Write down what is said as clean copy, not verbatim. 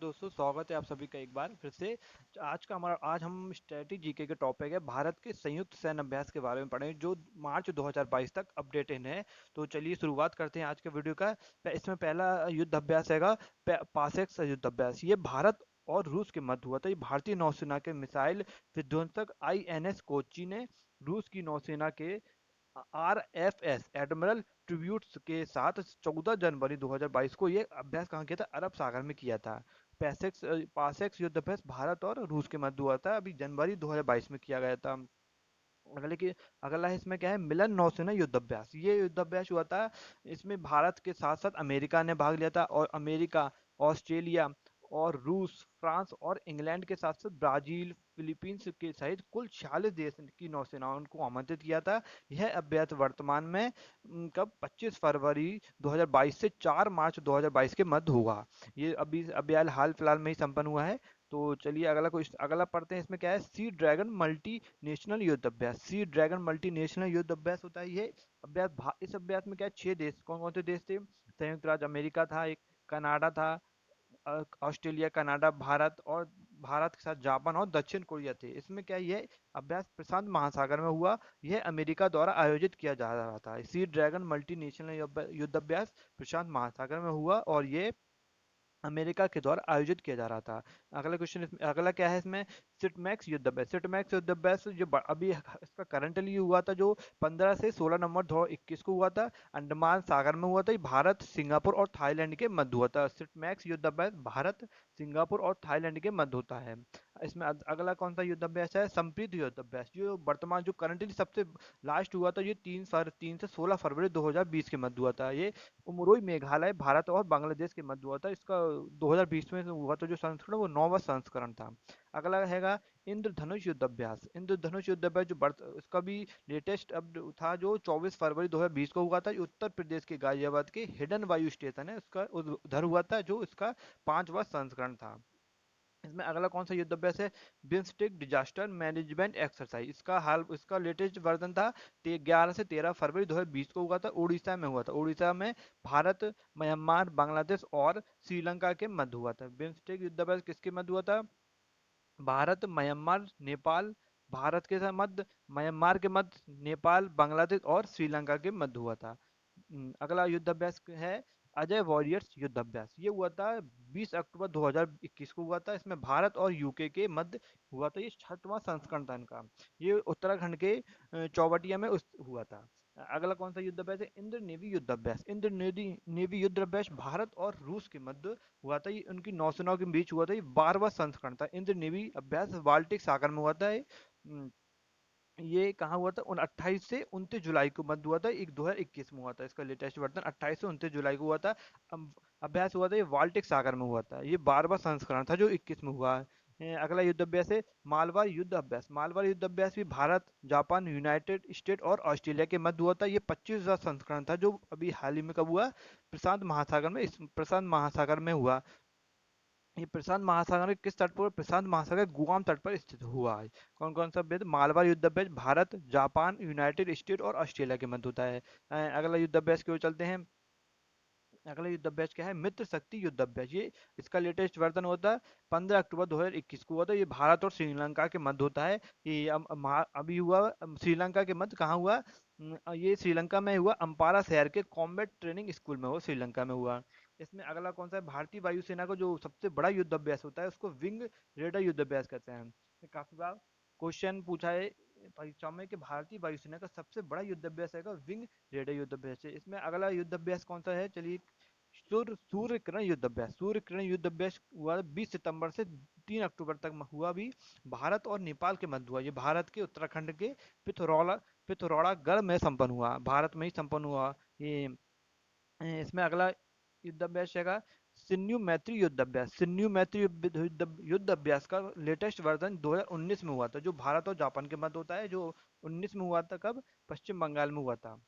दोस्तों, स्वागत है आप सभी का एक बार फिर से। आज हम स्ट्रेटजी जीके के टॉपिक है भारत के संयुक्त सैन्य अभ्यास के बारे में पढ़ेंगे जो मार्च 2022 तक अपडेटेड है। तो चलिए शुरुआत करते हैं आज के वीडियो का। इसमें पहला युद्ध अभ्यास हैगा पासेक्स युद्ध अभ्यास। ये भारत और रूस के मध्य हुआ था। ये भारतीय नौसेना के मिसाइल विध्वंसक INS कोच्चि ने रूस की नौसेना के RFS एडमिरल ट्रिब्यूट्स के साथ 14 जनवरी 2022 को ये अभ्यास कहाँ किया था? अरब सागर में किया था। पासेक्स युद्ध अभ्यास भारत और रूस के मध्य हुआ था, अभी जनवरी 2022 में किया गया था। अगले की अगला है, इसमें क्या है, मिलन नौसेना युद्ध अभ्यास। ये युद्ध अभ्यास हुआ था, इसमें भारत के साथ साथ अमेरिका ने भाग लिया था, और अमेरिका, ऑस्ट्रेलिया और रूस, फ्रांस और इंग्लैंड के साथ साथ ब्राजील, फिलीपींस के सहित कुल 46 देश की नौसेनाओं को आमंत्रित किया था। यह अभ्यास वर्तमान में कब 25 फरवरी 2022 से 4 मार्च 2022 के मध्य हुआ। ये अभी अभ्यास हाल फिलहाल में ही संपन्न हुआ है। तो चलिए अगला पढ़ते हैं। इसमें क्या है, सी ड्रैगन मल्टी नेशनल युद्ध अभ्यास। सी ड्रैगन मल्टी नेशनल युद्ध अभ्यास होता है ये इस अभ्यास में क्या है, 6 देश, कौन कौन से देश थे? संयुक्त राज्य अमेरिका था एक, कनाडा था, ऑस्ट्रेलिया, कनाडा, भारत, और भारत के साथ जापान और दक्षिण कोरिया थे। इसमें क्या है, ये अभ्यास प्रशांत महासागर में हुआ। यह अमेरिका द्वारा आयोजित किया जा रहा था। सी ड्रैगन मल्टी नेशनल युद्ध अभ्यास प्रशांत महासागर में हुआ और ये अमेरिका के द्वारा आयोजित किया जा रहा था। अगला क्या है इसमें, सिटमैक्स युद्ध अभ्यास। सिटमैक्स युद्ध अभ्यास अभी इसका करंटली हुआ था, जो 15 से 16 नवंबर 2021 को हुआ था। अंडमान सागर में हुआ था। ये भारत, सिंगापुर और थाईलैंड के मध्य हुआ था। सिटमैक्स युद्ध अभ्यास भारत, सिंगापुर और थाईलैंड के मध्य होता है। इसमें अगला कौन सा युद्ध अभ्यास है, संप्रीत युद्ध अभ्यास। जो करंटली सबसे लास्ट हुआ था, ये 3 से 16 फरवरी 2020 के मध्य हुआ था। ये उमरोई मेघालय, भारत और बांग्लादेश के मध्य हुआ था। इसका 2020 में हुआ था जो संस्करण, वो 9वां संस्करण था। अगला हैगा इंद्रधनुष युद्ध अभ्यास। इंद्रधनुष युद्ध अभ्यास इसका भी लेटेस्ट अब था, जो 24 फरवरी 2020 को हुआ था। ये उत्तर प्रदेश के गाजियाबाद के हिडन वायु स्टेशन है, उसका उधर हुआ था, जो इसका 5वां संस्करण था। इसमें अगला कौन सा युद्ध अभ्यास है, बिम्स्टेक डिजास्टर मैनेजमेंट एक्सरसाइज। इसका लेटेस्ट वर्जन था, 11 से 13 फरवरी 2020 को हुआ था, उड़ीसा में हुआ था। उड़ीसा में भारत, म्यांमार, बांग्लादेश और श्रीलंका के मध्य हुआ था। बिम्स्टेक युद्ध अभ्यास किसके मध्य हुआ था? भारत, म्यांमार, नेपाल, भारत के साथ मध्य, म्यांमार के मध्य, नेपाल, बांग्लादेश और श्रीलंका के मध्य हुआ था। अगला युद्ध अभ्यास है अजय वॉरियर्स युद्ध अभ्यास। ये हुआ था 20 अक्टूबर 2021 को हुआ था। इसमें भारत और यूके के मध्य हुआ था। ये 6वां संस्करण था इनका। ये उत्तराखंड के चौबटिया में हुआ था। अगला कौन सा युद्ध अभ्यास है, इंद्र नेवी युद्ध अभ्यास। इंद्र नेवी युद्ध अभ्यास भारत और रूस के मध्य हुआ था। ये उनकी नौसेनाओं के बीच हुआ था। ये 12वां संस्करण था। इंद्र नेवी अभ्यास बाल्टिक सागर में हुआ था। ये कहाँ हुआ था, 28 से 29 जुलाई को मध्य हुआ था। एक 2021 में हुआ था। इसका लेटेस्ट वर्जन 28 से 29 जुलाई को हुआ था। अभ्यास हुआ था, ये बाल्टिक सागर में हुआ था। ये 12वां संस्करण था जो 21 में हुआ। अगला युद्ध अभ्यास है मालवार युद्ध अभ्यास। मालवार युद्ध अभ्यास भी भारत, जापान, यूनाइटेड स्टेट और ऑस्ट्रेलिया के मध्य हुआ था। ये 25वां संस्करण था, जो अभी हाल ही में कब हुआ, प्रशांत महासागर में हुआ। ये प्रशांत महासागर के किस तट पर? प्रशांत महासागर गुआम तट पर स्थित हुआ है। कौन कौन सा अभ्यास? मालवा युद्ध अभ्यास भारत, जापान, यूनाइटेड स्टेट और ऑस्ट्रेलिया के मध्य होता है। अगला युद्ध अभ्यास की ओर चलते हैं। अगला युद्ध अभ्यास क्या है, मित्र शक्ति युद्ध अभ्यास। ये इसका लेटेस्ट वर्जन होता है 15 अक्टूबर 2021 को हुआ था। ये भारत और श्रीलंका के मध्य होता है। ये अभी हुआ श्रीलंका के मध्य कहाँ हुआ, ये श्रीलंका में हुआ, अम्पारा शहर के कॉम्बैट ट्रेनिंग स्कूल में हुआ, श्रीलंका में हुआ। इसमें अगला कौन सा है, भारतीय वायुसेना का जो सबसे बड़ा युद्ध अभ्यास होता है, उसको विंग रेडर युद्ध अभ्यास कहते हैं। ये काफी बार क्वेश्चन पूछा है परीक्षा में कि भारतीय वायुसेना का सबसे बड़ा युद्ध अभ्यास है विंग रेडर युद्ध अभ्यास है। इसमें अगला युद्ध अभ्यास कौन सा है, चलिए, सूर्य किरण युद्ध अभ्यास। सूर्य किरण युद्ध अभ्यास हुआ 20 सितंबर से 3 अक्टूबर तक हुआ भी, भारत और नेपाल के मध्य हुआ। ये भारत के उत्तराखंड के पिथौरागढ़ में संपन्न हुआ, भारत में ही संपन्न हुआ ये। इसमें अगला युद्ध अभ्यास है सिन्यू मैत्री युद्ध अभ्यास। सिन्यू मैत्री युद्ध अभ्यास का लेटेस्ट वर्जन 2019 में हुआ था, जो भारत और जापान के मध्य होता है, जो 19 में हुआ था। कब? पश्चिम बंगाल में हुआ था।